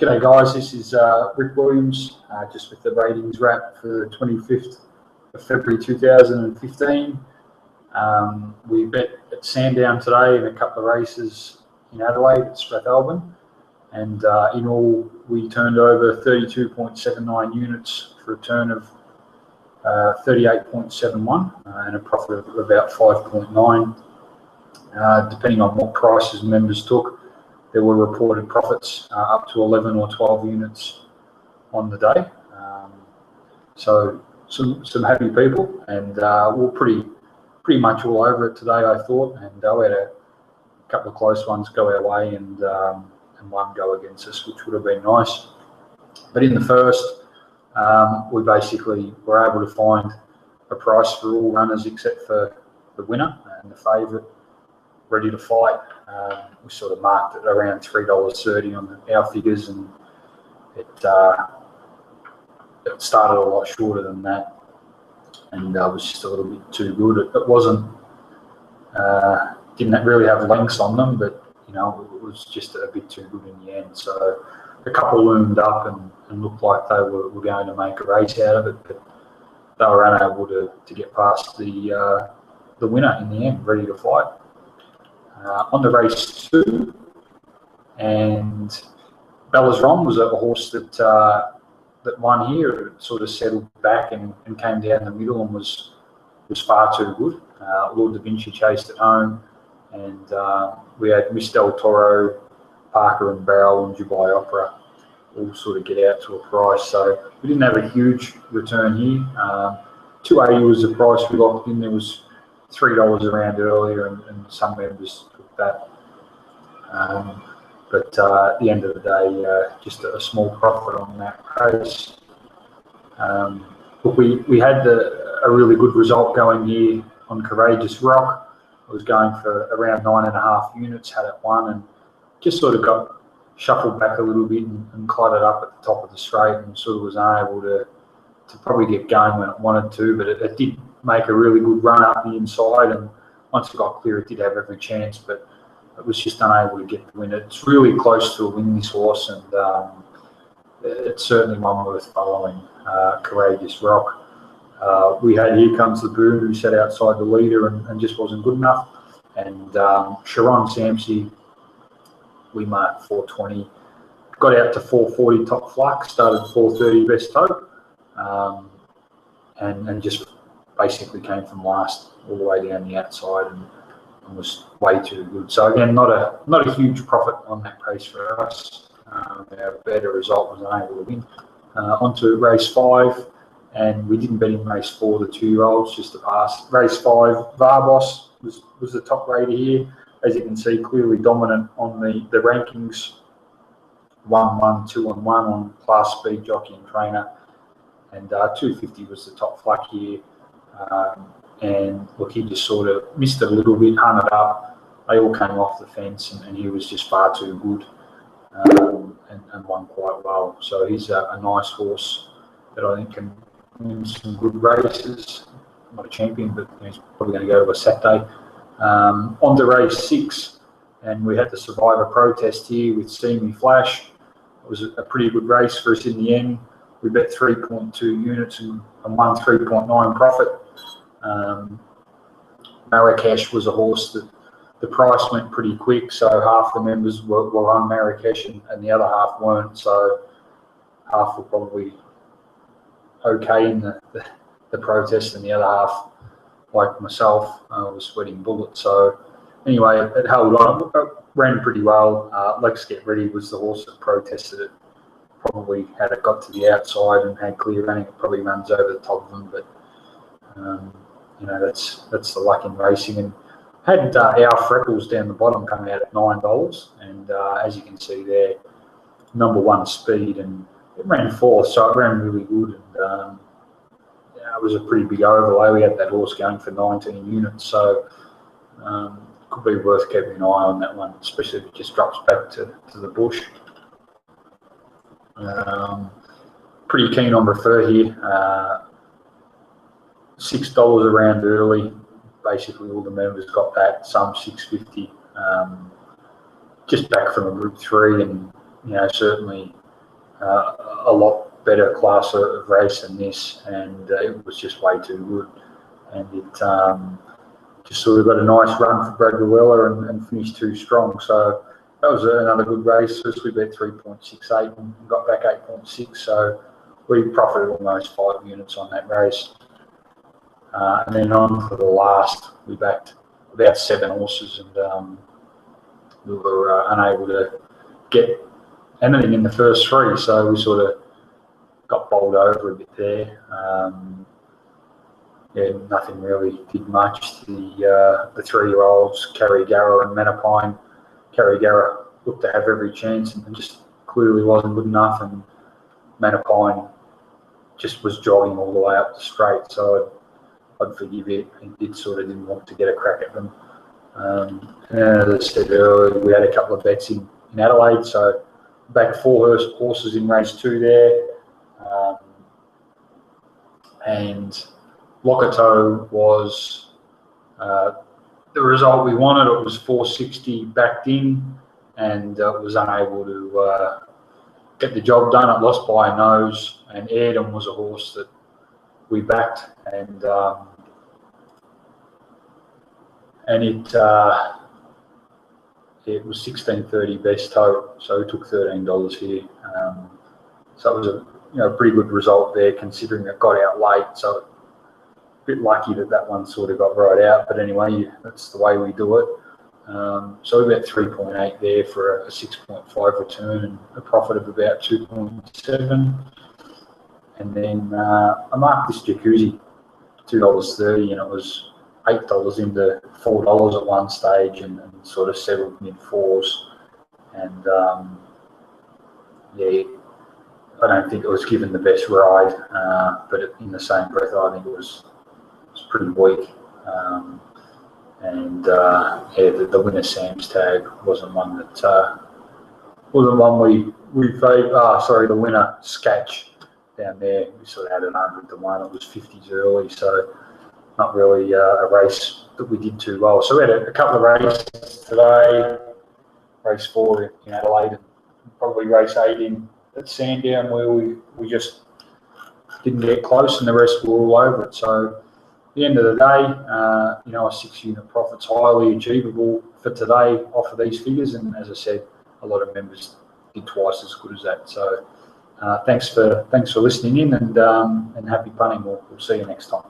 G'day guys, this is Rick Williams, just with the ratings wrap for the 25th of February 2015. We bet at Sandown today in a couple of races in Adelaide at Strathalbyn, and in all we turned over 32.79 units for a turn of 38.71 and a profit of about 5.9. Depending on what prices members took, there were reported profits up to 11 or 12 units on the day. So some happy people, and we're pretty much all over it today, I thought, and we had a couple of close ones go our way and one go against us, which would have been nice. But in the first, we basically were able to find a price for all runners except for the winner and the favourite, Ready to Fight. We sort of marked it around $3.30 on our figures, and it started a lot shorter than that, and was just a little bit too good. It wasn't, didn't really have lengths on them, but you know, it was just a bit too good in the end. So a couple loomed up and looked like they were going to make a race out of it, but they were unable to get past the winner in the end, Ready to Fight. On the race 2, and Bella's Rom was a horse that won here. It sort of settled back and came down the middle and was far too good. Lord Da Vinci chased it home, and we had Miss Del Toro, Parker and Barrel, and Dubai Opera all sort of get out to a price. So we didn't have a huge return here. 280 was the price we locked in. There was $3 around earlier, and some members took that. But at the end of the day, just a small profit on that race. But we had a really good result going here on Courageous Rock. I was going for around 9.5 units, had it won, and just sort of got shuffled back a little bit and cluttered up at the top of the straight, and sort of was unable to probably get going when it wanted to, but it did make a really good run up the inside, and once it got clear, it did have every chance, but it was just unable to get the win. It's really close to a win, this horse, and it's certainly one worth following, Courageous Rock. We had Here Comes the Boom, who sat outside the leader and just wasn't good enough, and Sharon Samsey, we marked 420, got out to 440 top flux, started 430 best toe, and just basically came from last all the way down the outside and was way too good. So again, not a huge profit on that race for us. Our better result was unable to win. Onto race 5, and we didn't bet in race 4, the 2-year-olds, just to pass. Race 5, Varbos was the top rater here. As you can see, clearly dominant on the rankings. 1-1, 2-1 on class, speed, jockey and trainer. And 250 was the top fluck here. And look, he just sort of missed it a little bit, hunted up. They all came off the fence, and he was just far too good, and won quite well. So he's a nice horse that I think can win some good races. Not a champion, but he's probably going to go to a Saturday. On to race 6, and we had the Survivor Protest here with See Me Flash. It was a pretty good race for us in the end. We bet 3.2 units and won 3.9 profit. Marrakesh was a horse that the price went pretty quick, so half the members were on Marrakesh and the other half weren't, so half were probably okay in the protest, and the other half, like myself, was sweating bullets. So anyway, it held on. It ran pretty well. Let's Get Ready was the horse that protested it. Probably had it got to the outside and had clear running, it probably runs over the top of them, but you know, that's the luck in racing. And had our Freckles down the bottom coming out at $9, and as you can see there, number 1 speed, and it ran 4th, so it ran really good, and yeah, it was a pretty big overlay. We had that horse going for 19 units, so could be worth keeping an eye on that one, especially if it just drops back to the bush. Pretty keen on Refer here. $6 around early. Basically, all the members got that. Some $6.50. Just back from a Group 3, and you know, certainly a lot better class of race than this, and it was just way too good. And it just sort of got a nice run for Brad Llewellyn and finished too strong. So that was another good race. We bet 3.68 and got back 8.6. So we profited almost 5 units on that race. And then on for the last, we backed about 7 horses, and we were unable to get anything in the first 3. So we sort of got bowled over a bit there. Yeah, nothing really did much. The 3-year-olds, Carrigara and Manapine. Carrigara looked to have every chance and just clearly wasn't good enough, and Manapine just was jogging all the way up the straight, so I'd forgive it. He didn't want to get a crack at them. And as I said earlier, we had a couple of bets in Adelaide, so back 4 horses in race 2 there. And Locato was the result we wanted. It was 460 backed in, and was unable to get the job done. It lost by a nose, and Ayrton was a horse that we backed, and it was 16.30 best tote, so we took $13 here. So it was a pretty good result there, considering it got out late. So a bit lucky that one sort of got right out, but anyway, that's the way we do it. So we bet 3.8 there for a 6.5 return and a profit of about 2.7. And then I marked this Jacuzzi $2.30, and it was $8 into $4 at one stage, and sort of settled mid-4s. And yeah, I don't think it was given the best ride, but in the same breath, I think it was pretty weak. Yeah, the winner Sam's Tag wasn't one that we favoured. Sorry, the winner Sketch down there, we sort of had an 100 to 1. It was 50s early, so not really a race that we did too well. So we had a couple of races today. Race 4 in Adelaide, and probably race 8 at Sandown, where we just didn't get close, and the rest were all over it. So at the end of the day, a 6-unit profit's highly achievable for today off of these figures, and as I said, a lot of members did twice as good as that. So thanks for listening in, and happy punting. We'll see you next time.